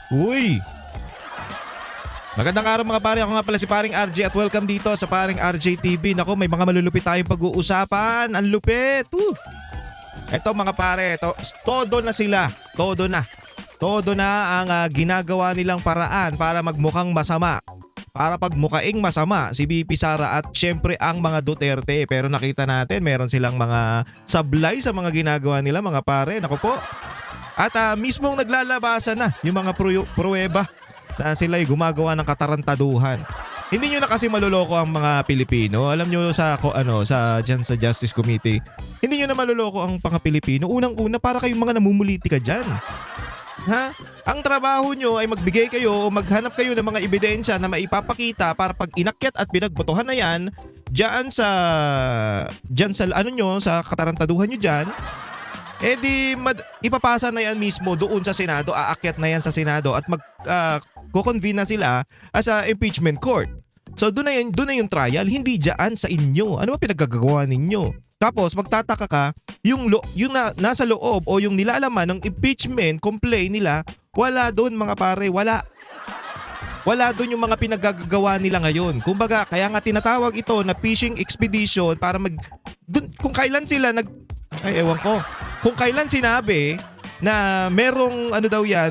Uy! Magandang araw mga pare, ako nga pala si Paring RJ at welcome dito sa Paring RJ TV. Nako, may mga malulupit tayong pag-uusapan. Ang lupit! Woo! Eto mga pare, todo na sila. Todo na. Todo na ang ginagawa nilang paraan para magmukhang masama. Para pagmukaing masama si VP Sara at syempre ang mga Duterte. Pero nakita natin meron silang mga sablay sa mga ginagawa nila mga pare. Nako po. At mismong naglalabasan na yung mga pruweba na sila'y gumagawa ng katarantaduhan. Hindi nyo na kasi maluloko ang mga Pilipino. Alam nyo sa dyan sa Justice Committee, hindi nyo na maluloko ang mga Pilipino. Unang-una, para kayong mga namumulitika dyan. Ha? Ang trabaho nyo ay magbigay kayo o maghanap kayo ng mga ebidensya na maipapakita para pag inakyat at pinagbotohan na yan sa katarantaduhan nyo dyan, ipapasa na yan mismo doon sa Senado, aakyat na yan sa Senado at kukonvene na sila as a impeachment court. So doon na yung trial, hindi diyan sa inyo. Ano ba pinagagagawa ninyo? Tapos magtataka ka, yung nasa loob o yung nilalaman ng impeachment complaint nila, wala doon mga pare, wala. Wala doon yung mga pinagagagawa nila ngayon. Kumbaga, kaya nga tinatawag ito na fishing expedition para kung kailan sila ewan ko. Kung kailan sinabi na merong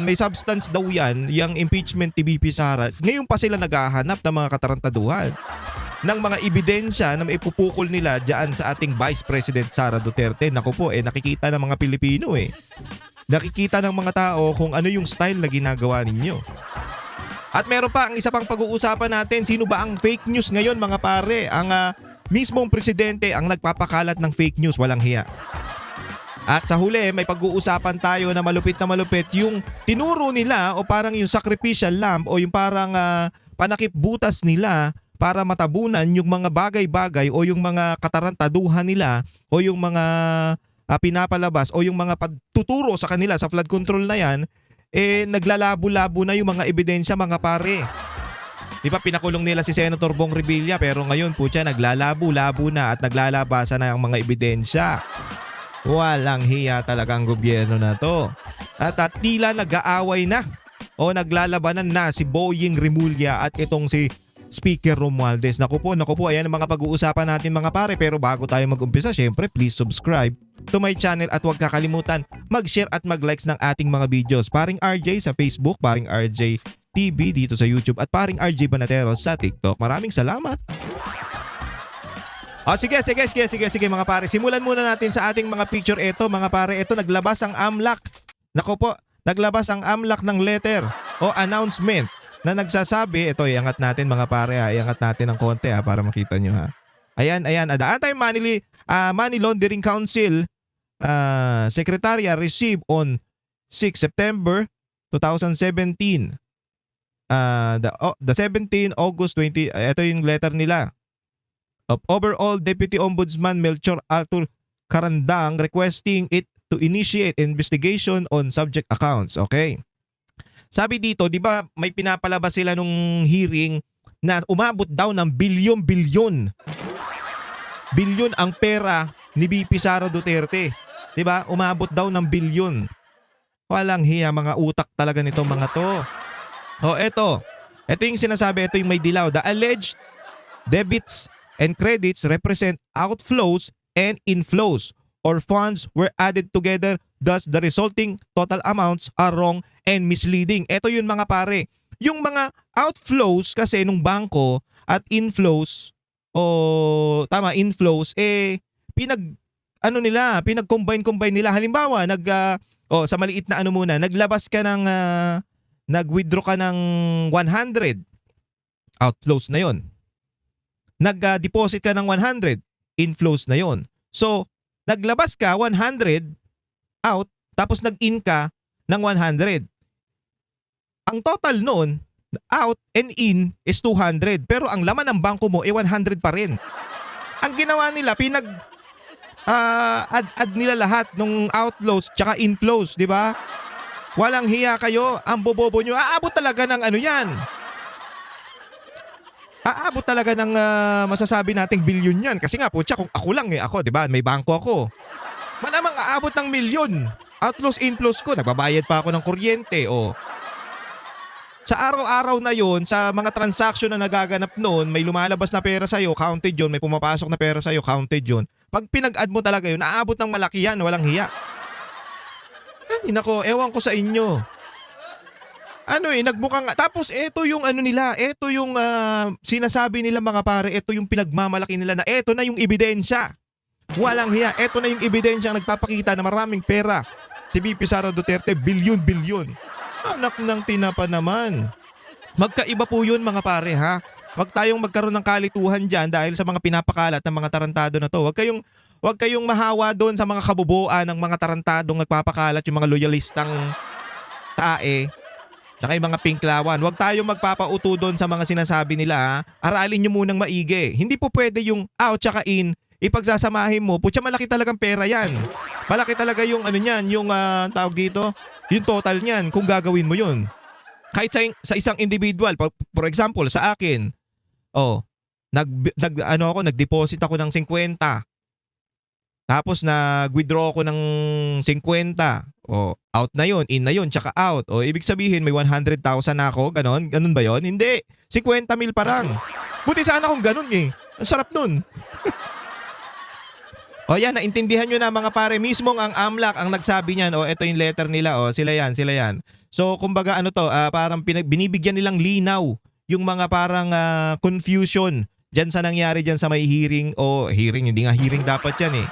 may substance daw yan, yung impeachment ni VP Sara, ngayon pa sila naghahanap ng mga katarantaduhan, ng mga ebidensya na maipupukol nila dyan sa ating Vice President Sara Duterte. Naku po, nakikita ng mga Pilipino Nakikita ng mga tao kung ano yung style na ginagawa ninyo. At meron pa ang isa pang pag-uusapan natin, sino ba ang fake news ngayon mga pare? Ang mismong presidente ang nagpapakalat ng fake news, walang hiya. At sa huli, may pag-uusapan tayo na malupit yung tinuro nila o parang yung sacrificial lamb o yung parang panakip butas nila para matabunan yung mga bagay-bagay o yung mga katarantaduhan nila o yung mga pinapalabas o yung mga pagtuturo sa kanila sa flood control na yan, naglalabo-labo na yung mga ebidensya mga pare. Di ba pinakulong nila si Senator Bong Revilla pero ngayon po siya naglalabo-labo na at naglalabasan na ang mga ebidensya. Walang hiya talaga ang gobyerno na to. At tila nag-aaway na o naglalabanan na si Boying Rimulya at itong si Speaker Romualdez. Naku po, ayan ang mga pag-uusapan natin mga pare. Pero bago tayo mag-umpisa, syempre please subscribe to my channel at huwag kakalimutan mag-share at mag-likes ng ating mga videos. Paring RJ sa Facebook, Paring RJ TV dito sa YouTube at Paring RJ Banateros sa TikTok. Maraming salamat! Sige mga pare. Simulan muna natin sa ating mga picture. Ito mga pare, ito naglabas ang AMLAC. Nako po, naglabas ang AMLAC ng letter o announcement na nagsasabi, ito iangat natin mga pare, iangat natin ng konti para makita nyo ha. Ayan, the Anti-Money Laundering Council Secretariat received on 6 September 2017. The 17 August 20, ito yung letter nila. Of overall Deputy Ombudsman Melchor Arthur Carandang requesting it to initiate investigation on subject accounts. Okay. Sabi dito, di ba may pinapalabas sila nung hearing na umabot daw ng bilyon ang pera ni VP Sara Duterte. Di ba? Umabot daw ng bilyon. Walang hiya, mga utak talaga nito mga to. Ito yung sinasabi, ito yung may dilaw. The alleged debits and credits represent outflows and inflows or funds were added together, thus the resulting total amounts are wrong and misleading. Ito yun mga pare. Yung mga outflows kasi nung bangko at inflows pinag-combine nila. Halimbawa, sa maliit na naglabas ka ng nag-withdraw ka ng 100. Outflows na yon. Nag-deposit ka ng 100, inflows na yon. So, naglabas ka 100 out, tapos nag-in ka ng 100. Ang total noon, out and in is 200. Pero ang laman ng bangko mo 100 pa rin. Ang ginawa nila, add nila lahat ng outflows tsaka inflows, di ba? Walang hiya kayo, ang bobobo nyo. Aabot talaga ng aabot talaga ng masasabi nating bilyon yan. Kasi nga po, kung ako lang ako, di ba? May bangko ako. Malamang aabot ng milyon. Outflows, inflows ko. Nagbabayad pa ako ng kuryente. Sa araw-araw na yon, sa mga transaction na nagaganap noon, may lumalabas na pera sa'yo, counted yun. May pumapasok na pera sa'yo, counted yun. Pag pinag-add mo talaga yun, aabot ng malaki yan, walang hiya. Ay, nako, ewan ko sa inyo. Ano nagmukhang, tapos eto yung ano nila, eto yung sinasabi nila mga pare, eto yung pinagmamalaki nila na eto na yung ebidensya. Walang hiya, eto na yung ebidensya ang nagpapakita na maraming pera. Si VP Sara Duterte, bilyon-bilyon. Anak ng tinapa naman. Magkaiba po yun mga pare ha. Huwag tayong magkaroon ng kalituhan dyan dahil sa mga pinapakalat ng mga tarantado na to. Huwag kayong mahawa doon sa mga kabubuan ng mga tarantadong nagpapakalat, yung mga loyalistang tae. Tsaka yung mga pinklawan. Huwag tayong magpapauto doon sa mga sinasabi nila ha. Aralin nyo munang maigi. Hindi po pwede yung out tsaka in, ipagsasamahin mo. Putya, malaki talagang pera yan. Malaki talaga yung ano niyan, yung tawag dito, yung total niyan kung gagawin mo yun. Kahit sa isang individual, for example, sa akin, nag-deposit ako ng 50. Tapos nag-withdraw ako ng 50. Out na yun, in na yun, tsaka out. Ibig sabihin may 100,000 na ako, ganon? Ganon ba yun? Hindi, 50 mil parang. Buti sana kung ganon eh. Ang sarap nun. Yan, naintindihan nyo na mga pare. Mismong ang AMLAC ang nagsabi niyan. Ito yung letter nila. Sila yan. So, kumbaga parang binibigyan nilang linaw yung mga parang confusion dyan sa nangyari dyan sa may hearing. Hearing, hindi nga hearing dapat yan eh.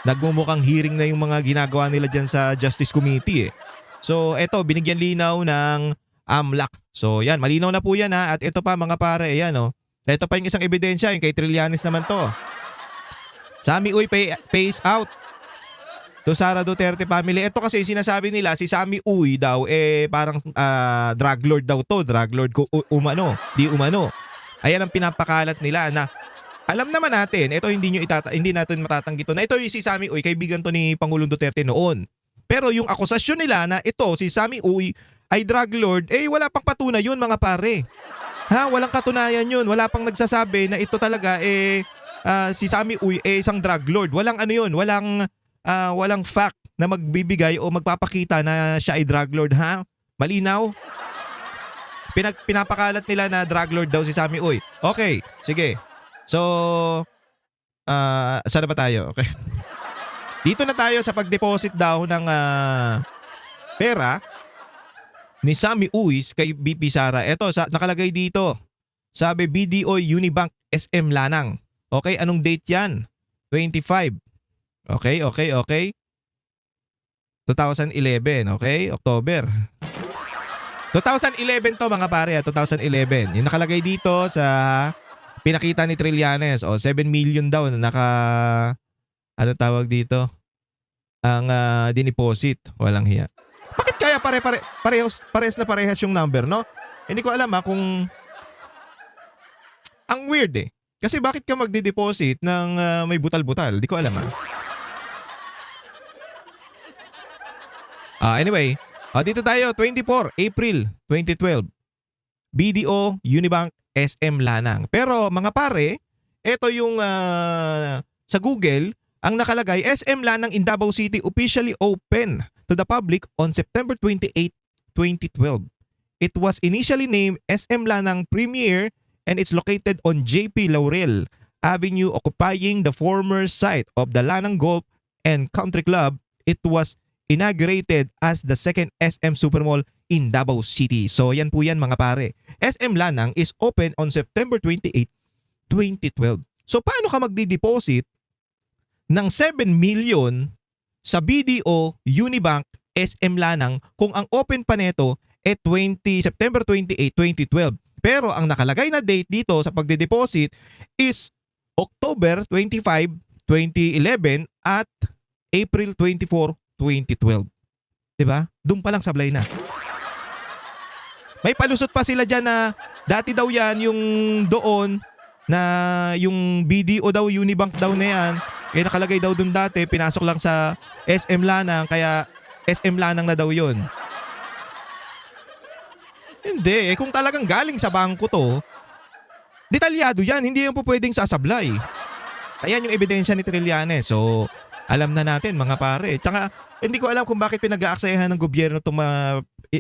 Nagmumukhang hearing na yung mga ginagawa nila dyan sa Justice Committee eh. So, eto, binigyan linaw ng AMLAC. So, yan, malinaw na po yan ha. At ito pa mga pare, ayan Ito pa yung isang ebidensya, yung kay Trillanes naman to. Sammy Uy pays out to Sara Duterte family. Ito kasi sinasabi nila si Sammy Uy daw parang drug lord daw to. Drug lord ko umano, di umano. Ayan ang pinapakalat nila na alam naman natin, ito hindi natin matatanggi to na ito yung si Sammy Uy, kaibigan to ni Pangulong Duterte noon. Pero yung akusasyon nila na ito si Sammy Uy ay drug lord, wala pang patunay yun mga pare. Ha, walang katunayan yun. Wala pang nagsasabi na ito talaga si Sammy Uy isang drug lord. Walang ano yun, walang fact na magbibigay o magpapakita na siya ay drug lord ha. Malinaw? Pinapakalat nila na drug lord daw si Sammy Uy. Okay, sige. So, saan na ba tayo? Okay. Dito na tayo sa pag-deposit daw ng pera ni Sammy Uy kay VP Sara. Ito, nakalagay dito. Sabi BDO Unibank SM Lanang. Okay, anong date yan? 25. Okay. 2011, okay? October. 2011 to mga pare, 2011. Yung nakalagay dito sa pinakita ni Trillanes, 7 million daw na ano tawag dito? Ang diniposit. Walang hiya. Bakit kaya parehas yung number, no? Hindi ko alam kung ang weird eh. Kasi bakit ka magde-deposit ng may butal-butal? Di ko alam Anyway, dito tayo, 24 April 2012. BDO Unibank SM Lanang. Pero mga pare, ito yung sa Google, ang nakalagay, SM Lanang in Davao City officially open to the public on September 28, 2012. It was initially named SM Lanang Premier and it's located on JP Laurel Avenue, occupying the former site of the Lanang Golf and Country Club. It was inaugurated as the second SM Supermall in Davao City. So yan po yan mga pare. SM Lanang is open on September 28, 2012. So paano ka magdi-deposit ng 7 million sa BDO Unibank SM Lanang kung ang open pa neto September 28, 2012? Pero ang nakalagay na date dito sa pagde-deposit is October 25, 2011 at April 24, 2012. Diba? Doon pa lang sablay na. May palusot pa sila dyan na dati daw yan yung doon na yung BDO daw, Unibank daw na yan. Nakalagay daw doon dati, pinasok lang sa SM Lanang, kaya SM Lanang na daw yun. Hindi, kung talagang galing sa bangko to, detalyado yan, hindi yung po pwedeng sasablay. Ayan yung ebidensya ni Trillanes. So, alam na natin mga pare. Tsaka, hindi ko alam kung bakit pinag-aaksayahan ng gobyerno itong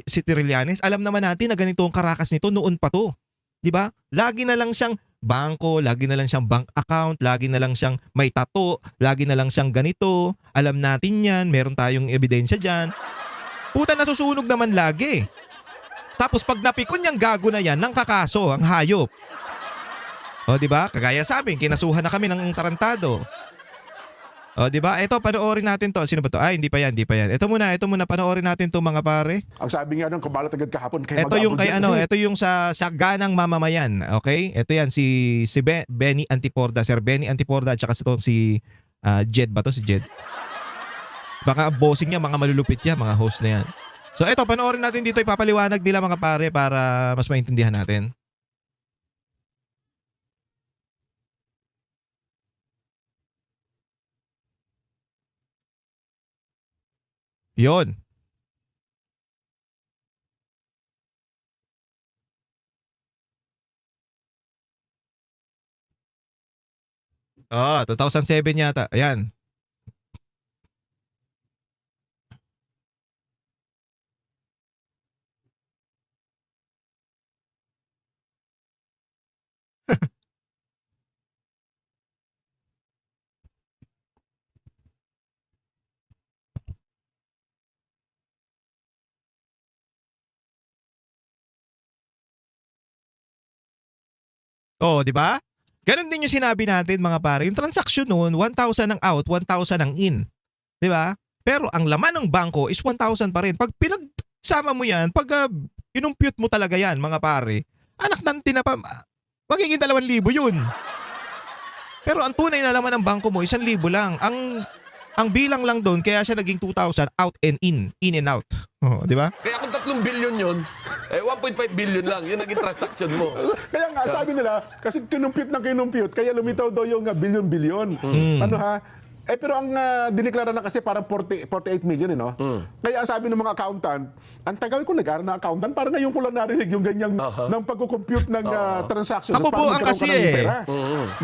si Trillanes, alam naman natin na ganito ang karakas nito noon pa to. 'Di ba? Lagi na lang siyang bangko, lagi na lang siyang bank account, lagi na lang siyang may tato, lagi na lang siyang ganito. Alam natin 'yan, meron tayong ebidensya diyan. Puta, nasusunog naman lagi. Tapos pag napikon niyang gago na 'yan, nang kakaso ang hayop. O 'di ba? Kagaya sa amin, kinasuhan na kami ng tarantado. O, di ba? Ito, panoorin natin to. Sino ba to? Ay, hindi pa yan, hindi pa yan. Ito muna, panoorin natin to, mga pare. Ang sabi nga nun, kumalat agad kahapon kay Ito yung kay ano, ito yung sa ganang mamamayan, okay? Ito yan si Benny Antiporda, Sir Benny Antiporda, at saka si Jed ba to? Si Jed. Baka ang bossing niya, mga malulupit niya, mga host na yan. So ito, panoorin natin dito, ipapaliwanag nila mga pare para mas maintindihan natin. Yon. Oh, 2007 yata. Ayan. Oh, di ba? Ganon din yung sinabi natin mga pare. Yung transaction noon, 1,000 ang out, 1,000 ang in. Di ba? Pero ang laman ng bangko is 1,000 pa rin. Pag pinagsama mo yan, pag inumpute mo talaga yan mga pare, anak ng tinapa, magiging 2,000 yun. Pero ang tunay na laman ng bangko mo, 1,000 lang. Ang bilang lang doon, kaya siya naging 2,000 out and in and out. Oh, di ba? Kaya kung 3 billion yun, 1.5 billion lang, yun naging transaction mo. Kaya nga, sabi nila, kasi kinumpute, kaya lumitaw daw yung bilyon-bilyon. Ano ha? Pero ang diniklara na kasi parang 48 million, no? Kaya ang sabi ng mga accountant, ang tagal ko nag-aaral na accountant, parang ngayon ko lang narinig yung ganyang ng pagkukompute ng transaction. Kabubuan kasi eh.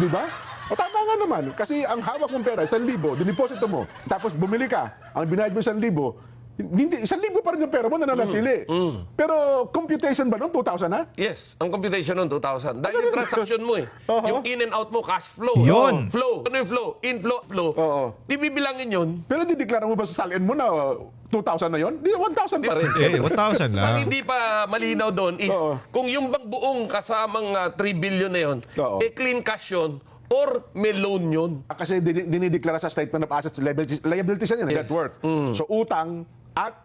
Di ba? O tama nga naman, kasi ang hawak mong pera, 1,000, dineposito mo, tapos bumili ka, ang binayad mo 1,000, hindi, 1,000 pa rin yung pera mo nananatili. Pero computation ba noon, 2,000 na? Yes, ang computation nun, 2,000. Dahil yung transaction mo eh. Yung in and out mo, cash flow. Yun. Flow. Ano yung flow? Inflow, flow. Oo. Di bibilangin yun. Pero dideklara mo ba sa salin mo na 2,000 na yun? Di, 1,000 pa rin. Eh, 1,000 Ang lang. hindi pa malinaw doon is, kung yung bang buong kasamang 3 billion na yun, clean cash yun, or may loan yun. Kasi dinideklara sa statement of assets liabilities yan, net worth. So utang at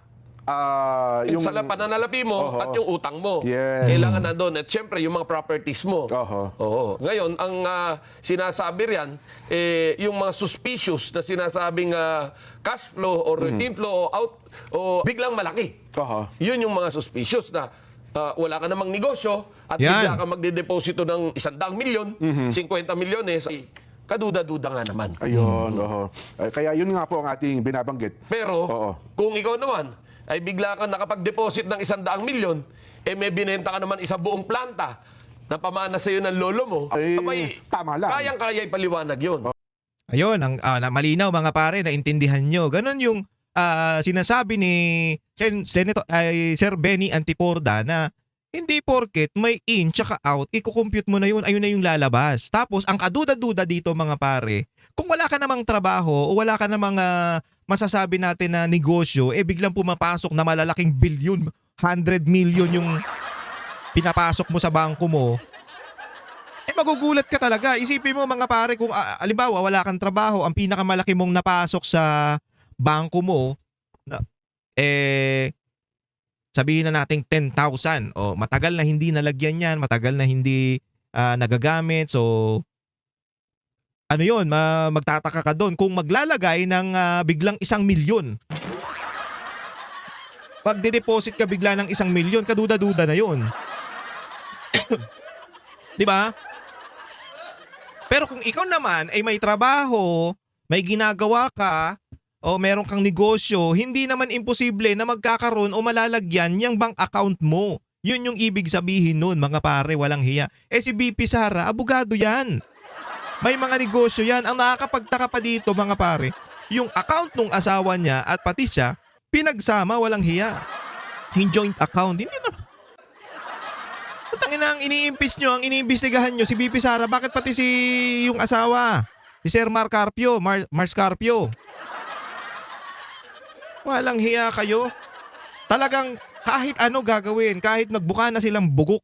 Yung sa pananalapi mo at yung utang mo. Yes. Kailangan na doon. At syempre, yung mga properties mo. Oho. Oo. Ngayon, ang sinasabi riyan, yung mga suspicious na sinasabing cash flow or inflow o out o biglang malaki. Oho. Yun yung mga suspicious na wala ka namang negosyo at Yan. bigla ka magdedeposito ng 100 milyon, 50 milyones, kaduda-duda nga naman. Ayun, oho. Kaya yun nga po ang ating binabanggit. Pero, Oo. kung ikaw naman, ay bigla ka nakapag-deposit ng 100 milyon, may binenta ka naman isang buong planta na pamana sa iyo ng lolo mo, Ay, tama lang. Kayang-kaya ipaliwanag yun. Ayun, ang malinaw mga pare, naintindihan nyo. Ganon yung sinasabi ni Sir Benny Antiporda na hindi porket may in tsaka out, i-compute mo na yun, ayun na yung lalabas. Tapos, ang kaduda-duda dito mga pare, kung wala ka namang trabaho o wala ka namang masasabi natin na negosyo, biglang pumapasok na malalaking bilyon, 100 million yung pinapasok mo sa bangko mo, magugulat ka talaga. Isipin mo mga pare, kung alimbawa wala kang trabaho, ang pinakamalaki mong napasok sa bangko mo, sabihin na nating 10,000. O matagal na hindi nalagyan yan, matagal na hindi nagagamit. So, ano yun, magtataka ka doon kung maglalagay ng biglang 1 milyon. Pag dideposit ka bigla ng 1 milyon, kaduda-duda na yun. Di ba? Pero kung ikaw naman ay may trabaho, may ginagawa ka, o meron kang negosyo, hindi naman imposible na magkakaroon o malalagyan yung bank account mo. Yun yung ibig sabihin nun, mga pare, walang hiya. Si BP Sara, abogado yan. May mga negosyo yan. Ang nakakapagtaka pa dito, mga pare, yung account ng asawa niya at pati siya, pinagsama, walang hiya. Yung joint account, hindi na. Tangina, ang ini-impeach nyo, ang iniimbestigahan nyo, si BP Sara, bakit pati si yung asawa? Si Sir Mar Carpio, Mars Carpio. Walang hiya kayo. Talagang kahit ano gagawin, kahit magbuka na silang bugok.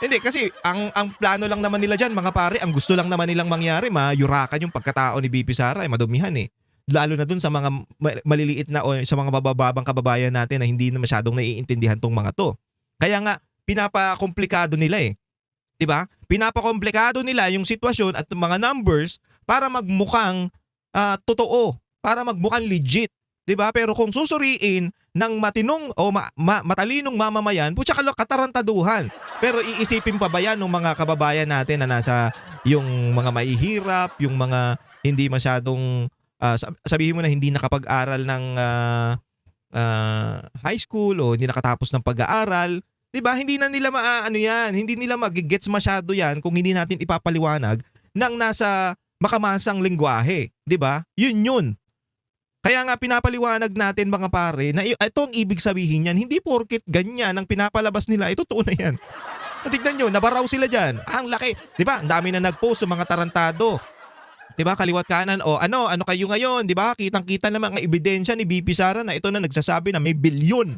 Hindi, kasi ang plano lang naman nila dyan, mga pare, ang gusto lang naman nilang mangyari, mayurakan yung pagkatao ni BP Sara, madumihan eh. Lalo na dun sa mga maliliit na o sa mga bababang kababayan natin na hindi na masyadong naiintindihan tong mga to. Kaya nga, pinapakomplikado nila eh. 'Di ba? Pinapakomplikado nila yung sitwasyon at mga numbers para magmukhang totoo, para magmukhang legit. 'Di ba? Pero kung susuriin ng matinong o matalinong mamamayan, putya katarantaduhan. Pero iisipin pa ba yan ng mga kababayan natin na nasa yung mga mahihirap, yung mga hindi masyadong sabihin mo na hindi nakapag-aral ng high school o hindi nakatapos ng pag-aaral, 'di ba? Hindi na nila maaano 'yan, hindi nila magigets masyado 'yan kung hindi natin ipapaliwanag ng nasa makamasang lengguwahe, 'di ba? Yun. Kaya nga pinapaliwanag natin mga pare na ito ang ibig sabihin niyan, hindi porket ganyan ang pinapalabas nila, ito totoo na 'yan. Tignan nyo, nabaraw sila diyan. Ang laki, 'di ba? Ang dami na nag-post ng mga tarantado. 'Di ba? Kaliwat kanan o ano kayo ngayon, 'di ba? Kitang-kita na mga ebidensya ni BP Sara na ito na nagsasabi na may bilyon.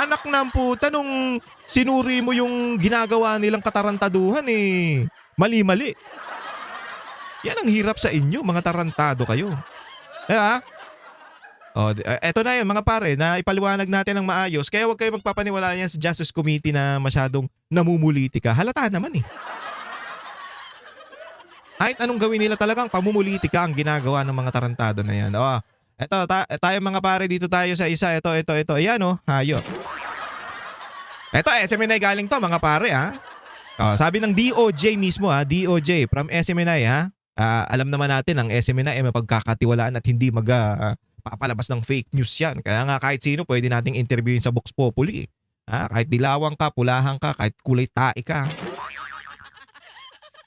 Anak ng puta, nung sinuri mo yung ginagawa nilang katarantaduhan eh. Mali-mali. Yan ang hirap sa inyo, mga tarantado kayo. Diba? O, eto na yun mga pare, na ipaliwanag natin ng maayos. Kaya huwag kayo magpapaniwala yan sa Justice Committee na masyadong namumulitika. Halata naman eh. Kahit anong gawin nila, talagang pamumulitika ang ginagawa ng mga tarantado na yan. O, eto, tayo mga pare, dito tayo sa isa. Ito. Ayan o, hayop. Eto, SMNI galing to mga pare ha. O, sabi ng DOJ mismo ha, DOJ from SMNI ha. Alam naman natin ang SMNI ay mapagkakatiwalaan at hindi papalabas ng fake news yan. Kaya nga kahit sino pwede nating interviewin sa Vox Populi. Ha? Kahit dilawang ka, pulahan ka, kahit kulay tae ka.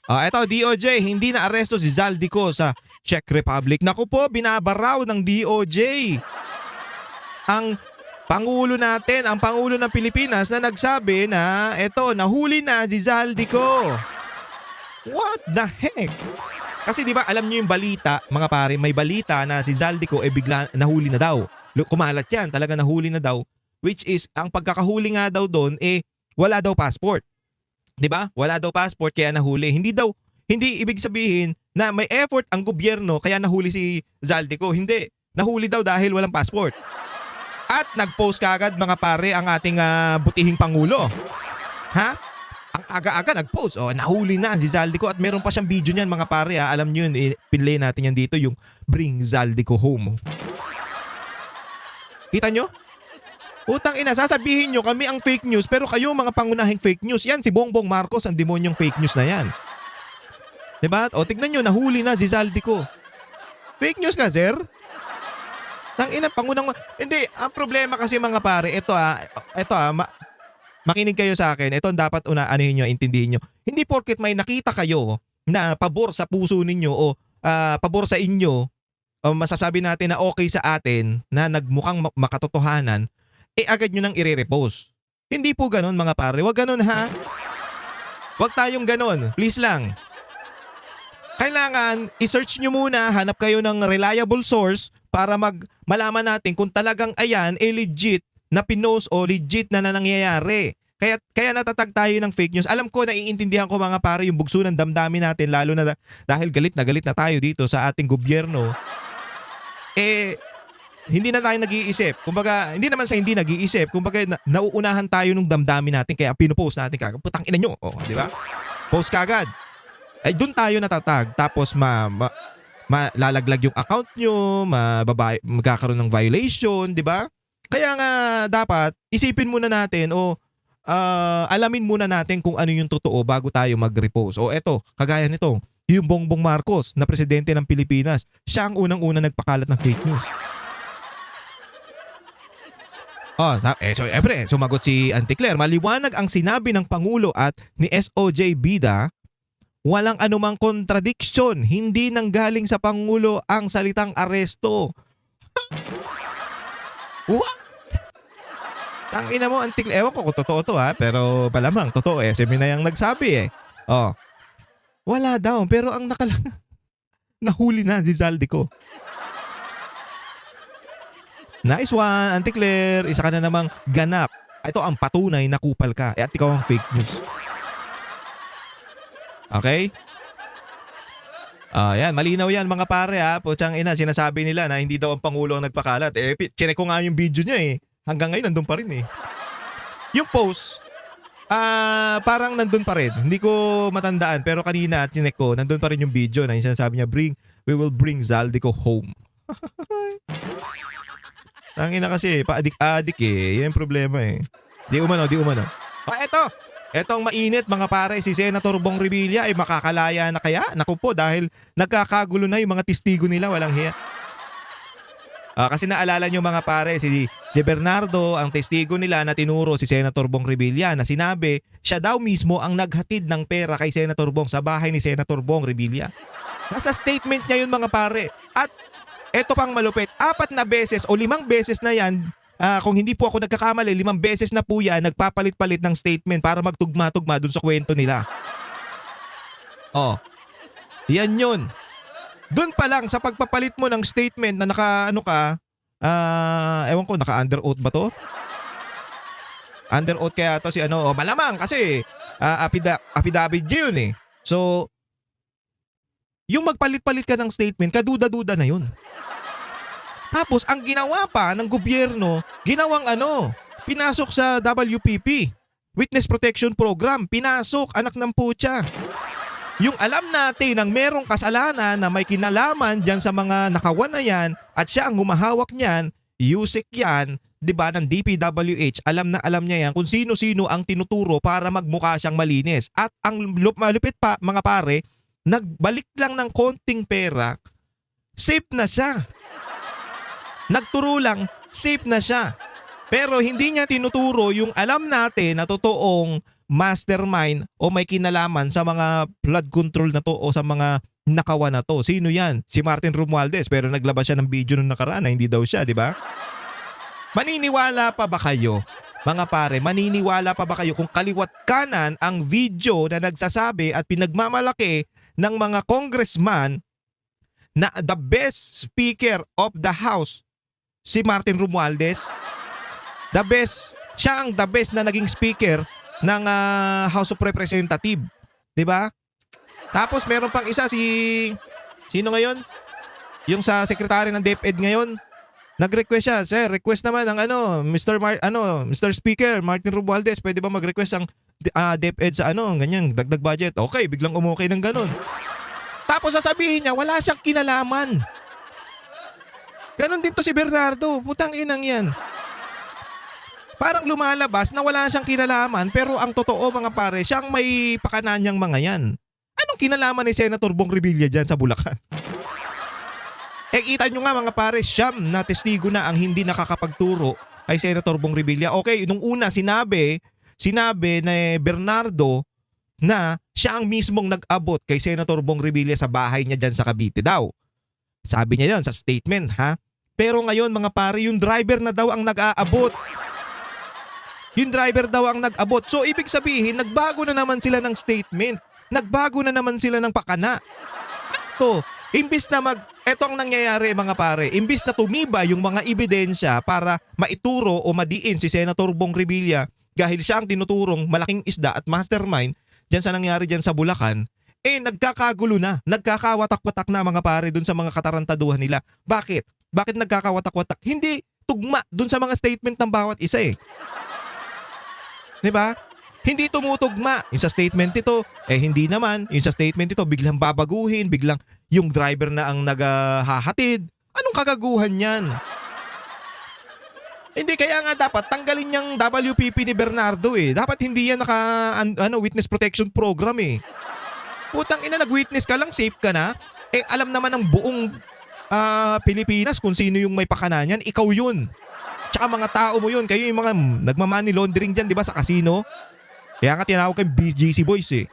Eto, DOJ, hindi na aresto si Zaldico sa Czech Republic. Naku po, binabaraw ng DOJ. Ang Pangulo natin, ang Pangulo ng Pilipinas na nagsabi na eto, nahuli na si Zaldico. What the heck? Kasi di ba alam niyo yung balita, mga pare, may balita na si Zaldico bigla nahuli na daw. Kumalat yan, talaga nahuli na daw. Which is, ang pagkakahuli nga daw doon wala daw passport. Di ba? Wala daw passport kaya nahuli. Hindi ibig sabihin na may effort ang gobyerno kaya nahuli si Zaldico. Hindi. Nahuli daw dahil walang passport. At nag-post kagad mga pare ang ating butihing Pangulo. Ha? Ang aga-aga nag-post. Nahuli na si Zaldico at meron pa siyang video niyan mga pare. Alam niyo yun, pinlay natin yan dito, yung Bring Zaldico Home. Kita nyo? Utang ina, sasabihin nyo kami ang fake news pero kayo mga pangunahing fake news. Yan si Bongbong Marcos ang demonyong fake news na yan. Diba? Tignan nyo, nahuli na si Zaldico. Fake news ka, sir? Tangina, hindi, ang problema kasi mga pare, makinig kayo sa akin. Ito ang dapat anuhin nyo, intindihin nyo. Hindi porket may nakita kayo na pabor sa puso ninyo o pabor sa inyo, o masasabi natin na okay sa atin, na nagmukhang makatotohanan, agad nyo nang i-repost. Hindi po ganun mga pare. Huwag ganun ha. Huwag tayong ganun. Please lang. Kailangan i-search nyo muna, hanap kayo ng reliable source para malaman natin kung talagang ayan legit na pinost o legit na nangyayari. Kaya natatag tayo ng fake news. Alam ko, naiintindihan ko mga pare yung bugso ng damdamin natin, lalo na dahil galit na tayo dito sa ating gobyerno. Hindi na tayo nag-iisip. Kumbaga, hindi naman sa hindi nag-iisip. Kumbaga, nauunahan tayo ng damdamin natin kaya pinupost natin kagad. Putang ina nyo. Di ba? Post kagad. Doon tayo natatag. Tapos malalaglag yung account nyo, magkakaroon ng violation, di ba? Kaya nga dapat isipin muna natin alamin muna natin kung ano yung totoo bago tayo mag-repost. Eto, kagaya nito, yung Bongbong Marcos na presidente ng Pilipinas, siya ang unang-una nagpakalat ng fake news. Siyempre, sumagot si Auntie Claire, maliwanag ang sinabi ng Pangulo at ni SOJ Bida. Walang anumang contradiction. Hindi nanggaling sa Pangulo ang salitang aresto. What? Ang ina mo, antik. Ewan ko kung totoo to ha, pero malamang totoo eh. SME na yung nagsabi eh. Oh. Wala daw, pero ang nahuli na si Zaldico. Nice one, Auntie Claire. Isa ka na namang ganap. Ito ang patunay na kupal ka. At ikaw ang fake news. Okay? Yan, malinaw yan mga pare ha. Putsang ina, sinasabi nila na hindi daw ang Pangulo ang nagpakalat. Chinek ko nga yung video niya eh. Hanggang ngayon nandun pa rin eh. Yung post, parang nandun pa rin. Hindi ko matandaan pero kanina chinek ko, nandun pa rin yung video na yung sinasabi niya, we will bring Zaldico home. Tangina kasi, pa-adik-adik eh. Yan yung problema eh. Di umano. Etong mainit mga pare, si Senator Bong Revilla ay makakalaya na kaya? Naku po, dahil nagkakagulo na yung mga testigo nila, walang hiya. Kasi naalala nyo mga pare, si Bernardo, ang testigo nila na tinuro si Senator Bong Revilla na sinabi, siya daw mismo ang naghatid ng pera kay Senator Bong sa bahay ni Senator Bong Revilla. Nasa statement niya yun mga pare. At eto pang malupit, 4 na beses o 5 beses na yan, kung hindi po ako nagkakamali, 5 beses na po yan, nagpapalit-palit ng statement para magtugma-tugma dun sa kwento nila. Yan yun. Dun pa lang sa pagpapalit mo ng statement na ewan ko, naka-under oath ba to? Under oath kaya to si malamang kasi affidavit yun eh. So, yung magpalit-palit ka ng statement, kaduda-duda na yun. Tapos, ang ginawa pa ng gobyerno, ginawang pinasok sa WPP, Witness Protection Program, pinasok, anak ng putya. Yung alam natin ng merong kasalanan na may kinalaman dyan sa mga nakawan na yan at siya ang humahawak niyan, Yusek yan, di ba, ng DPWH, alam na alam niya yan kung sino-sino ang tinuturo para magmukha siyang malinis. At ang malupit pa, mga pare, nagbalik lang ng konting pera, safe na siya. Nagturo lang, safe na siya. Pero hindi niya tinuturo yung alam natin na totoong mastermind o may kinalaman sa mga flood control na to o sa mga nakawa na to. Sino yan? Si Martin Romualdez, pero naglabas siya ng video nung nakaraan na hindi daw siya, di ba? Maniniwala pa ba kayo? Mga pare, maniniwala pa ba kayo kung kaliwat kanan ang video na nagsasabi at pinagmamalaki ng mga congressman na the best speaker of the house si Martin Romualdez? Siya ang the best na naging speaker ng House of Representative. 'Di ba? Tapos meron pang isa sino ngayon? Yung sa secretary ng DepEd ngayon. Nag-request siya, sir, request naman ng Mr. Speaker Martin Romualdez, pwede ba mag-request ang DepEd sa ganyan, dagdag budget. Okay, biglang umukay ng ganun. Tapos sasabihin niya, wala siyang kinalaman. Ganon din to si Bernardo. Putang inang yan. Parang lumalabas na wala siyang kinalaman pero ang totoo mga pare, siyang may pakananyang mga yan. Anong kinalaman ni Senator Bong Revilla dyan sa Bulacan? Kita nyo nga mga pare, siyam na testigo na ang hindi nakakapagturo kay Senator Bong Revilla. Okay, nung una sinabi na Bernardo na siya ang mismong nag-abot kay Senator Bong Revilla sa bahay niya dyan sa Cavite daw. Sabi niya yon sa statement ha. Pero ngayon mga pare, yung driver na daw ang nag-aabot. Yung driver daw ang nag-abot. So ibig sabihin, nagbago na naman sila ng statement. Nagbago na naman sila ng pakana. Ito, imbis na eto ang nangyayari mga pare, imbis na tumiba yung mga ebidensya para maituro o madiin si Senator Bong Revilla dahil siya ang tinuturong malaking isda at mastermind dyan sa nangyari dyan sa Bulacan, nagkakagulo na, nagkakawatak-watak na mga pare dun sa mga katarantaduhan nila. Bakit? Bakit nagkakawatak-watak? Hindi tugma dun sa mga statement ng bawat isa eh. 'Di ba? Hindi tumutugma. Yung sa statement ito, hindi naman. Yung sa statement ito, biglang babaguhin, biglang yung driver na ang naghahatid. Anong kagaguhan yan? Hindi, kaya nga dapat tanggalin yung WPP ni Bernardo eh. Dapat hindi yan witness protection program eh. Putang ina, nag-witness ka lang, safe ka na. Alam naman ng buong Pilipinas kung sino yung may pakana niyan, ikaw yun. Tsaka mga tao mo yun, kayo yung mga nagmamoney laundering dyan, di ba, sa casino? Kaya nga tinawag kayong BGC boys eh.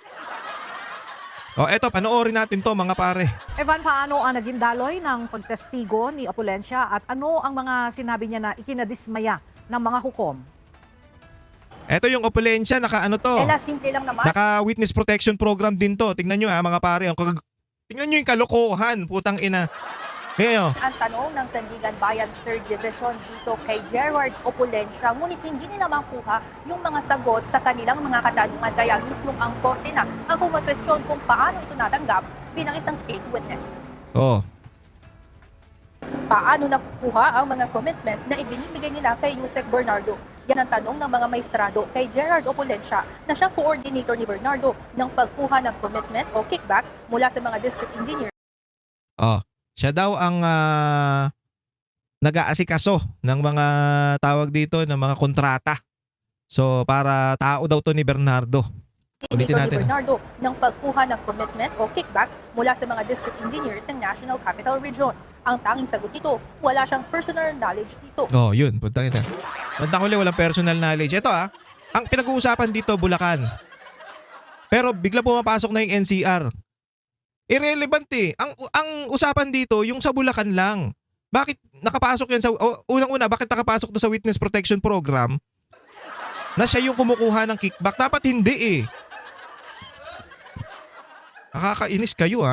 Eto, panoorin natin to mga pare. Evan, paano ang naging daloy ng pagtestigo ni Apulencia at ano ang mga sinabi niya na ikinadismaya ng mga hukom? Eto yung opulensya, naka ano to? Ella, simple lang naman. Naka witness protection program din to. Tingnan nyo mga pare. Tingnan nyo yung kalokohan, putang ina. Ngayon, Ang tanong ng Sandigan Bayan 3rd Division dito kay Gerard Opulensya, ngunit hindi nila makuha yung mga sagot sa kanilang mga katanungan. Kaya mismo ang korte na ang kumag-question kung paano ito natanggap bilang isang state witness. Paano nakukuha ang mga commitment na ibinibigay nila kay Yusek Bernardo? Yan ang tanong ng mga maestrado kay Gerard Opulensya na siyang coordinator ni Bernardo ng pagkuha ng commitment o kickback mula sa mga district engineer. siya daw ang nag-aasikaso ng mga tawag dito, ng mga kontrata. So, para tao daw to ni Bernardo. Ulitin Ni natin. Bernardo ng pagkuha ng commitment o kickback mula sa mga district engineers ng National Capital Region. Ang tanging sagot nito, wala siyang personal knowledge dito. Yun. Puntang ina. Puntang huli, walang personal knowledge. Ito ang pinag-uusapan dito, Bulacan. Pero bigla pumapasok na yung NCR. Irrelevant eh. Ang usapan dito, yung sa Bulacan lang. Bakit nakapasok yan sa... Unang-una, bakit nakapasok to sa Witness Protection Program na siya yung kumukuha ng kickback? Dapat hindi eh. Nakakainis kayo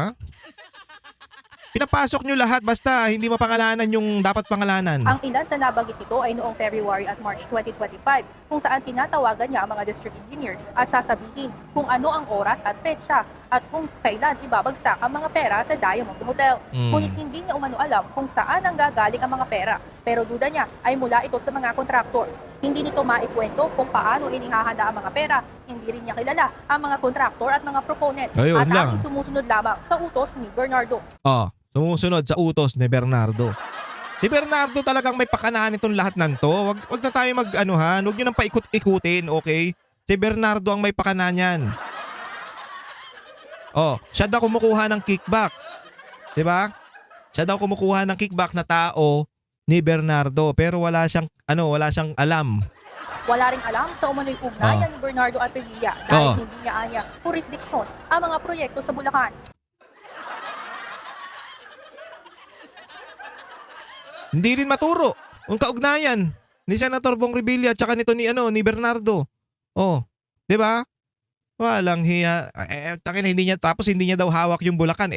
Pinapasok nyo lahat basta hindi mapangalanan yung dapat pangalanan. Ang ilan sa nabanggit nito ay noong February at March 2025 kung saan tinatawagan niya ang mga district engineer at sasabihin kung ano ang oras at petsa at kung kailan ibabagsak ang mga pera sa Diamond Hotel. Ngunit hindi niya umano alam kung saan ang gagaling ang mga pera, pero duda niya ay mula ito sa mga kontraktor. Hindi nito maikwento kung paano inihahanda ang mga pera. Hindi rin niya kilala ang mga kontraktor at mga proponent Ayun at lang. tanging sumusunod lamang sa utos ni Bernardo. Sumusunod sa utos ni Bernardo. Si Bernardo talagang may pakanaan itong lahat ng to. Wag na tayo mag-anuhan. Huwag nyo nang paikot-ikutin, okay? Si Bernardo ang may pakanaan yan. Siya daw kumukuha ng kickback. Diba? Siya daw kumukuha ng kickback na tao ni Bernardo. Pero wala siyang alam. Wala ring alam sa umano'y ugnayan ni Bernardo at Revilla dahil hindi niya anya jurisdiksyon ang mga proyekto sa Bulacan. Hindi rin maturo ang kaugnayan ni Senator Bong Revilla at saka nito ni Bernardo. 'Di ba? Walang hiya. Hindi niya daw hawak yung Bulacan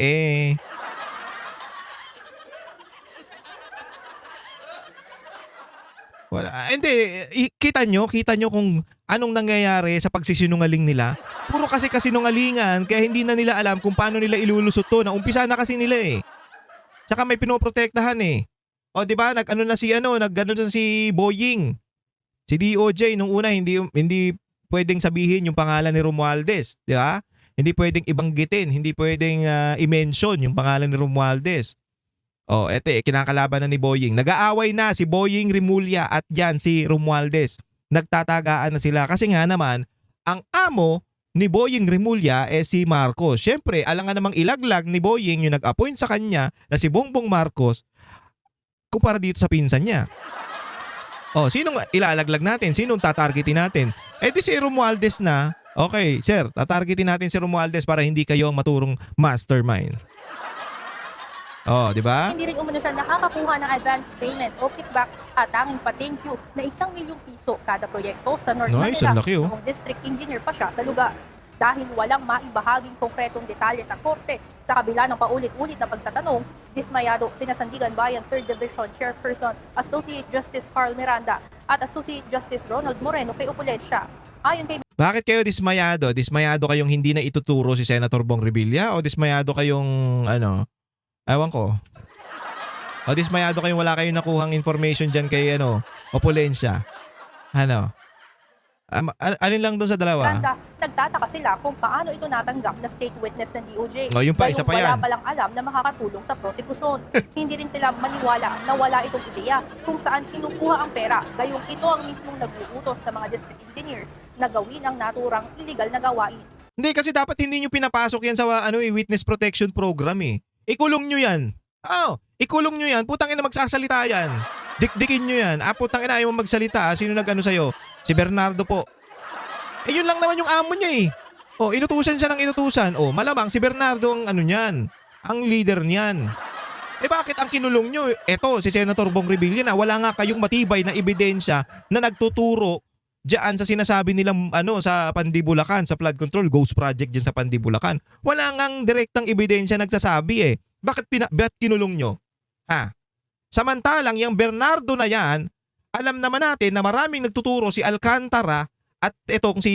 Wala. Hindi, kita nyo kung anong nangyayari sa pagsisinungaling nila. Puro kasi kasinungalingan kaya hindi na nila alam kung paano nila ilulusot to. Naumpisa na kasi nila Tsaka may pinoprotektahan 'di ba? Nag-ano na si Boying. Si DOJ nung una hindi pwedeng sabihin yung pangalan ni Romualdez, 'di ba? Hindi pwedeng ibanggitin, hindi pwedeng i-mention yung pangalan ni Romualdez. Eto kinakalaban na ni Boying. Nag-aaway na si Boying Rimulya at diyan si Romualdez. Nagtatagaan na sila kasi nga naman ang amo ni Boying Rimulya si Marcos. Syempre, alangan namang ilaglag ni Boying yung nag-appoint sa kanya na si Bongbong Marcos kumpara dito sa pinsan niya. Sinong ilalaglag natin? Sinong tatargetin natin? Di si Romualdez na. Okay, sir, tatargetin natin si Romualdez para hindi kayo ang maturong mastermind. Di ba? Hindi rin umano siya nakakakuha ng advance payment o kickback at tanging pa-thank you na 1 milyong piso kada proyekto sa North Nice, Manila ang laki, noong district engineer pa siya sa lugar. Dahil walang maibahaging konkretong detalye sa korte sa kabila ng paulit-ulit na pagtatanong, dismayado sina Sandigan Bayan 3rd Division Chairperson Associate Justice Carl Miranda at Associate Justice Ronald Moreno kay Opulensya. Ayon kay Bakit kayo dismayado? Dismayado kayong hindi na ituturo si Senator Bong Revilla o dismayado kayong ewan ko. O dismayado kayong wala kayong nakuhang information dyan kay Opulensya? Alin lang doon sa dalawa? Miranda, nagtataka sila kung paano ito natanggap na state witness ng DOJ. Yung pa, isa pa Wala yan. palang alam na makakatulong sa prosekusyon. Hindi rin sila maniwala na wala itong ideya kung saan kinukuha ang pera. Gayong ito ang mismong nag-uutos sa mga district engineers na gawin ang naturang illegal na gawain. Hindi kasi dapat hindi nyo pinapasok yan sa witness protection program Ikulong nyo yan. Ikulong nyo yan. Putang ina magsasalita yan. Dikdikin nyo yan. Putang ina ayaw mo magsalita. Sino nag-ano sa'yo? Si Bernardo po. Yun lang naman yung amo niya inutusan siya ng inutusan. Malamang si Bernardo ang niyan. Ang leader niyan. Bakit ang kinulong nyo? Si Senator Bong Revilla na wala nga kayong matibay na ebidensya na nagtuturo diyan sa sinasabi nilang sa Pandibulacan, sa flood control, ghost project diyan sa Pandibulacan. Wala ngang direktang ebidensya nagsasabi eh. Bakit kinulong nyo? Ha? Samantalang yung Bernardo na yan, alam naman natin na maraming nagtuturo si Alcantara at itong si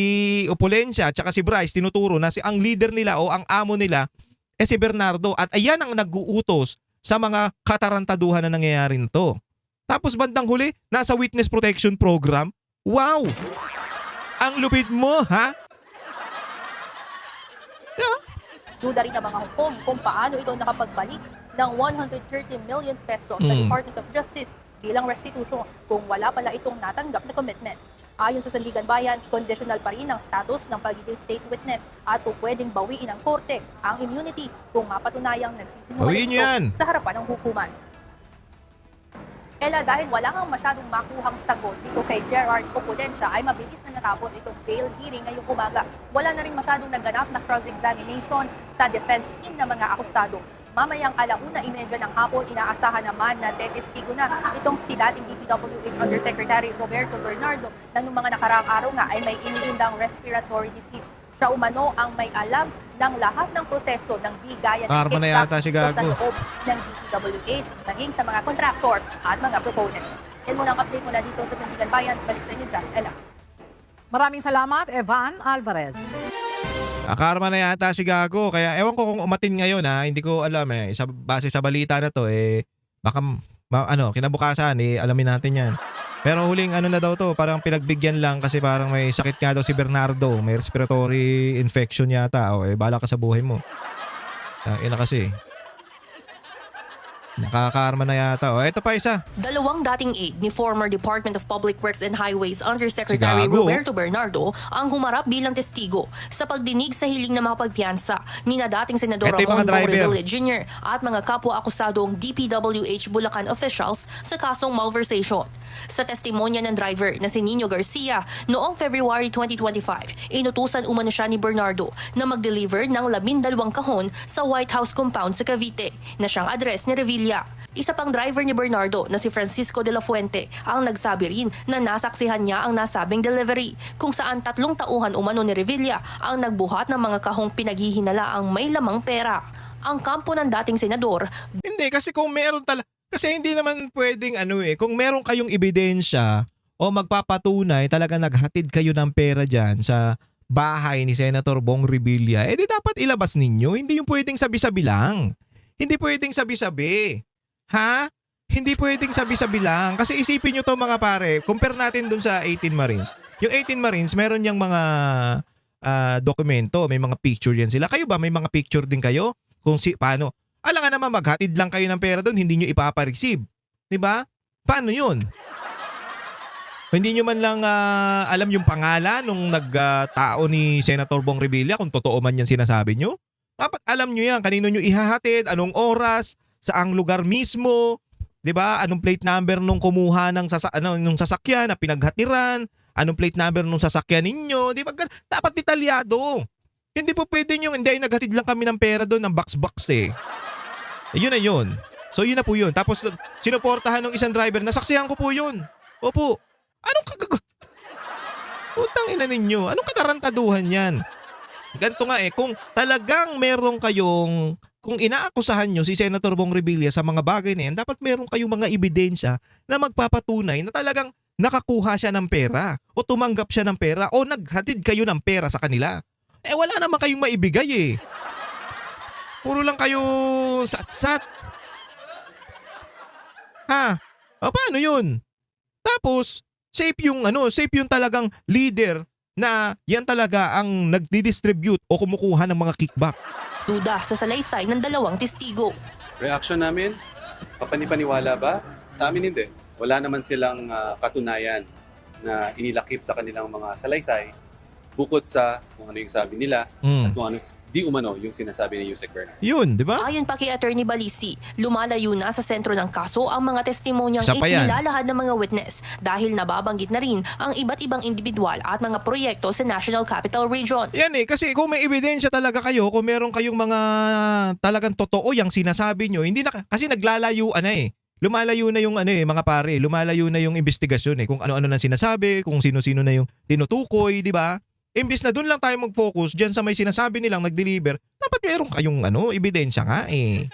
Opulencia at saka si Bryce tinuturo na ang leader nila o ang amo nila si Bernardo at ayan ang nag-uutos sa mga katarantaduhan na nangyayari nito. Tapos bandang huli, nasa witness protection program. Wow! Ang lupit mo, ha? Duda rin ang mga hukom kung paano ito nakapagbalik ng 130 million pesos sa Department of Justice bilang restitution kung wala pala itong natanggap na commitment. Ayon sa Sandigan Bayan, conditional pa rin ang status ng pagiging state witness at kung pwedeng bawiin ng korte ang immunity kung mapatunayang nagsisinungaling Bawiin yan. ito sa harapan ng hukuman. Ella, dahil wala kang masyadong makuhang sagot dito kay Gerard Opulencia ay mabilis na natapos itong bail hearing ngayong umaga. Wala na rin masyadong naganap na cross-examination sa defense team ng mga akusado. Mamayang 1:30 ng hapon, inaasahan naman na tetestigo na itong si dating DPWH Undersecretary Roberto Bernardo na nung mga nakaraang araw nga ay may inilindang respiratory disease. Siya umano ang may alam ng lahat ng proseso ng bigayan Karma na yata si Gago. sa loob ng DPWH, naging sa mga kontraktor at mga proponent. Yan muna ang update mula dito sa Sandigan Bayan. Balik sa inyo dyan, Ella. Maraming salamat, Evan Alvarez. Karma na yata si Gago. Kaya ewan ko kung umatin ngayon ha. Hindi ko alam eh. Base sa balita na to baka kinabukasan alamin natin yan. Pero huling na daw to, parang pinagbigyan lang kasi parang may sakit nga daw si Bernardo. May respiratory infection yata. Bahala ka sa buhay mo. Ina kasi. Nakakarma na yata. Ito pa isa. Dalawang dating aide ni former Department of Public Works and Highways Undersecretary Si Gago. Roberto Bernardo ang humarap bilang testigo sa pagdinig sa hiling ng mga pagpiyansa ni na dating Senador Ito yung mga Ramon driver. Revilla Jr. at mga kapwa-akusadong DPWH Bulacan officials sa kasong malversation. Sa testimonya ng driver na si Nino Garcia, noong February 2025, inutusan umano siya ni Bernardo na mag-deliver ng 12 kahon sa White House compound sa Cavite na siyang address ni Revilla. Isa pang driver ni Bernardo na si Francisco de la Fuente ang nagsabi rin na nasaksihan niya ang nasabing delivery kung saan 3 tauhan umano ni Revilla ang nagbuhat ng mga kahong pinaghihinala ang may lamang pera. Ang kampo ng dating senador, Hindi, kasi kung meron kasi hindi naman pwedeng kung meron kayong ebidensya o magpapatunay talaga naghatid kayo ng pera dyan sa bahay ni Senator Bong Revilla, di dapat ilabas ninyo. Hindi yung pwedeng sabi-sabi lang. Hindi pwedeng sabi-sabi. Ha? Hindi pwedeng sabi-sabi lang. Kasi isipin nyo to mga pare, compare natin dun sa 18 Marines. Yung 18 Marines, meron yung mga dokumento, may mga picture yan sila. Kayo ba, may mga picture din kayo? Kung paano? Alam nga naman, maghatid lang kayo ng pera doon, hindi nyo ipapa-receive. Diba? Paano yun? Hindi nyo man lang alam yung pangalan nung nagtao ni Senator Bong Revilla, kung totoo man yan sinasabi nyo. Dapat alam nyo yan, kanino nyo ihahatid, anong oras, saang lugar mismo, 'di ba? Anong plate number nung kumuha ng nung sasakyan na pinaghatiran, anong plate number nung sasakyan ninyo, 'di ba? Dapat detalyado. Hindi po pwede hindi ay naghatid lang kami ng pera doon ng box Yun na yun. So yun na po yun. Tapos sinuportahan ng isang driver, nasaksihan ko po yun. Opo. Anong Utang ina ninyo. Anong katarantaduhan yan? Ganito nga kung talagang meron kayong, kung inaakusahan nyo si Senator Bong Revilla sa mga bagay na yan, dapat meron kayong mga ebidensya na magpapatunay na talagang nakakuha siya ng pera o tumanggap siya ng pera o naghatid kayo ng pera sa kanila. Wala naman kayong maibigay Puro lang kayo sat-sat. Ha? O paano yun? Tapos, safe yung talagang leader na yan talaga ang nagdi-distribute o kumukuha ng mga kickback. duda sa salaysay ng dalawang testigo. Reaction namin, kapanipaniwala ba? Sa amin hindi. Wala naman silang katunayan na inilakip sa kanilang mga salaysay bukod sa kung ano yung sabi nila at kung ano di umano yung sinasabi ni Yusek Bernardo. Yun, di ba? Ayon pa kay Attorney Balisi, lumalayo na sa sentro ng kaso ang mga testimonyang Isa pa yan. inilalahad ng mga witness dahil nababanggit na rin ang iba't ibang individual at mga proyekto sa National Capital Region. Yan kasi kung may ebidensya talaga kayo, kung meron kayong mga talagang totoo yung sinasabi nyo, hindi na, kasi naglalayuan lumalayo na yung mga pare, lumalayo na yung investigasyon kung ano-ano nang sinasabi, kung sino-sino na yung tinutukoy, di ba? Imbis na doon lang tayo mag-focus diyan sa may sinasabi nilang nag-deliver, dapat meron kayong ebidensya nga eh.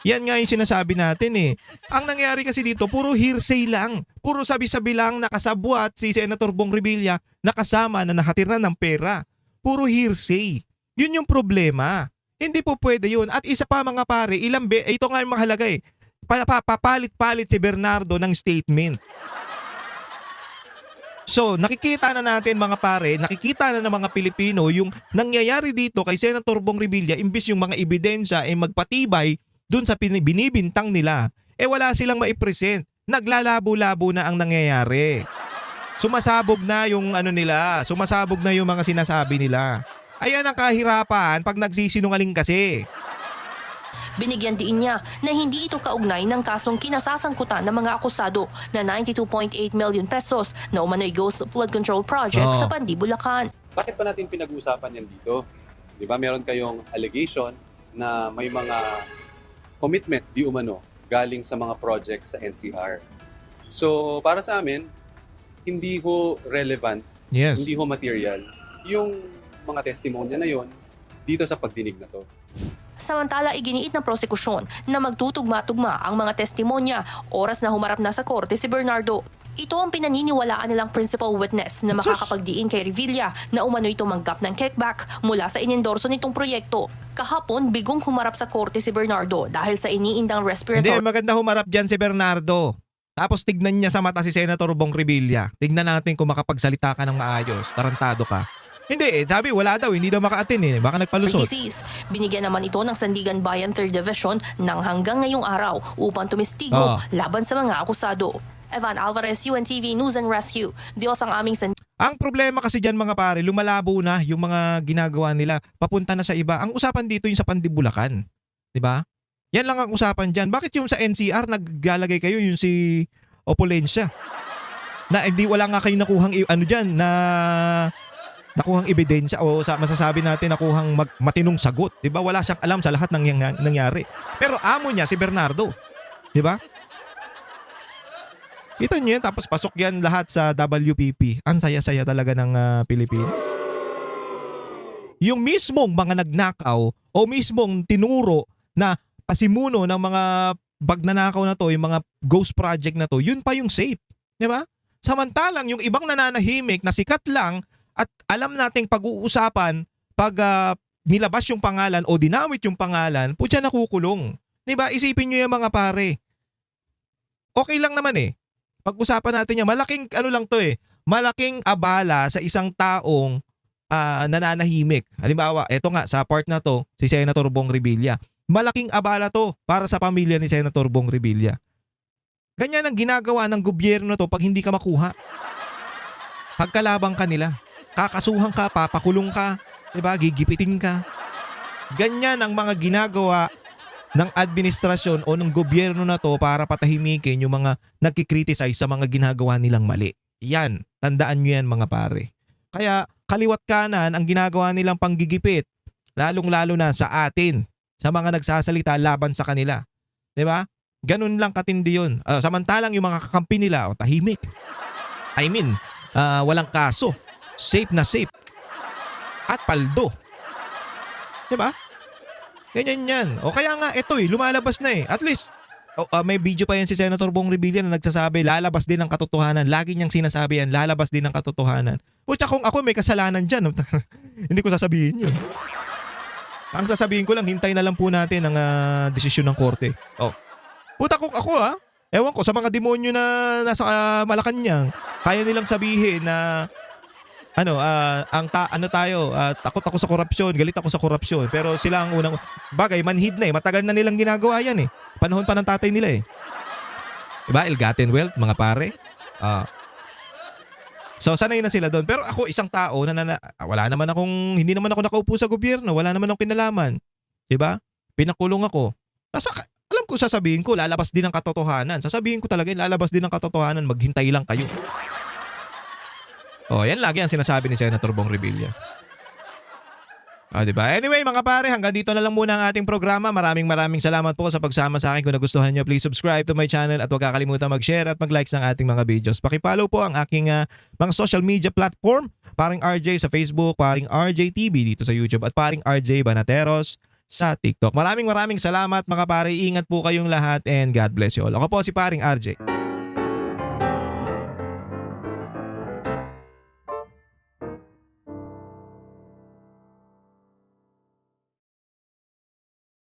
Yan nga yung sinasabi natin eh. Ang nangyari kasi dito, puro hearsay lang. Puro sabi-sabi lang nakasabwat si Senator Bong Revilla nakasama na nakatira ng pera. Puro hearsay. Yun yung problema. Hindi po pwede yun. At isa pa mga pare, ito nga yung mahalaga eh. Papalit-palit si Bernardo ng statement. So, nakikita na natin mga pare, nakikita na ng mga Pilipino yung nangyayari dito kay Senator Bong Revilla imbis yung mga ebidensya ay magpatibay dun sa binibintang nila. Wala silang maipresent. Naglalabo-labo na ang nangyayari. Sumasabog na yung nila, sumasabog na yung mga sinasabi nila. Ayan ang kahirapan pag nagsisinungaling kasi. Binigyan din niya na hindi ito kaugnay ng kasong kinasasangkutan ng mga akusado na 92.8 million pesos na umano'y Ghost Flood Control Project sa Pandi, Bulacan. Bakit pa natin pinag-uusapan yan dito? Di ba meron kayong allegation na may mga commitment di umano galing sa mga project sa NCR. So para sa amin, hindi ho relevant, hindi ho material yung mga testimonya na yon dito sa pagdinig na to. Samantala, iginiit ng prosekusyon na magtutugma-tugma ang mga testimonya oras na humarap na sa korte si Bernardo. Ito ang pinaniniwalaan nilang principal witness na makakapagdiin kay Revilla na umano'y tumanggap ng kickback mula sa inendorso nitong proyekto. Kahapon, bigong humarap sa korte si Bernardo dahil sa iniindang respiratory. Hindi, maganda humarap dyan si Bernardo. Tapos tignan niya sa mata si Senator Bong Revilla. Tignan natin kung makapagsalita ka ng maayos. Tarantado ka. Hindi, sabi wala daw, hindi daw maka-attend baka nagpalusot. Binigyan naman ito ng Sandigan Bayan 3rd Division ng hanggang ngayong araw upang tumistigo laban sa mga akusado. Evan Alvarez, UNTV News and Rescue. Diyos ang aming Ang problema kasi dyan mga pare, lumalabo na yung mga ginagawa nila, papunta na sa iba. Ang usapan dito yung sa Pandibulacan. Diba? Yan lang ang usapan dyan. Bakit yung sa NCR naglalagay kayo yung si Opulensya? Na hindi wala nga kayo nakuhang dyan na nakuhang ebidensya o masasabi natin nakuhang matinong sagot. Diba? Wala siyang alam sa lahat ng nangyari. Pero amo niya si Bernardo. Diba? Kita niyo yan, tapos pasok yan lahat sa WPP. Ang saya-saya talaga ng Pilipinas. Yung mismong mga nagnakaw o mismong tinuro na pasimuno ng mga bagnanakaw na to, yung mga ghost project na to, yun pa yung safe. Diba? Samantalang yung ibang nananahimik na sikat lang at alam nating pag-uusapan pag nilabas yung pangalan o dinamit yung pangalan, putya nakukulong. Diba? Isipin nyo yung mga pare. Okay lang naman Pag-usapan natin yan, malaking lang to malaking abala sa isang taong nananahimik. Halimbawa, eto nga, sa part na to, si Senator Bong Revilla. Malaking abala to para sa pamilya ni Senator Bong Revilla. Ganyan ang ginagawa ng gobyerno to pag hindi ka makuha. Pagkalabang ka nila, kakasuhan ka, papakulong ka, diba? Gigipitin ka. Ganyan ang mga ginagawa ng administrasyon o ng gobyerno na to para patahimikin yung mga nagkikriticize sa mga ginagawa nilang mali. Yan, tandaan nyo yan mga pare. Kaya kaliwat kanan ang ginagawa nilang panggigipit, lalong-lalo na sa atin, sa mga nagsasalita laban sa kanila. Diba? Ganun lang katindi yun. Samantalang yung mga kakampi nila, tahimik. Walang kaso. Safe na safe. At paldo. Diba? Ganyan yan. O kaya nga, lumalabas na At least, may video pa yan si Senator Bong Revilla na nagsasabi, lalabas din ang katotohanan. Lagi niyang sinasabi yan, lalabas din ang katotohanan. Pucha, kung ako may kasalanan dyan, hindi ko sasabihin yun. Ang sasabihin ko lang, hintay na lang po natin ang desisyon ng korte. Puta, kung ako ewan ko, sa mga demonyo na nasa Malacanang, kaya nilang sabihin na takot ako sa korupsyon, galit ako sa korupsyon. Pero sila ang unang bagay, manhid na matagal na nilang ginagawa yan Panahon pa ng tatay nila Diba? Ill-gotten wealth, mga pare. So sanay na sila doon. Pero ako isang tao hindi naman ako nakaupo sa gobyerno, wala naman akong kinalaman. Diba? Pinakulong ako. Alam ko sasabihin ko, lalabas din ang katotohanan. Sasabihin ko talaga, lalabas din ang katotohanan, maghintay lang kayo. Yan lagi ang sinasabi ni Senator Bong Revilla. Diba? Anyway, mga pare, hanggang dito na lang muna ang ating programa. Maraming salamat po sa pagsama sa akin. Kung nagustuhan nyo, please subscribe to my channel at huwag kakalimutan mag-share at mag-likes ng ating mga videos. Pakipollow po ang aking mga social media platform. Paring RJ sa Facebook, Paring RJ TV dito sa YouTube at Paring RJ Banateros sa TikTok. Maraming salamat mga pare. Ingat po kayong lahat and God bless you all. Ako po si Paring RJ.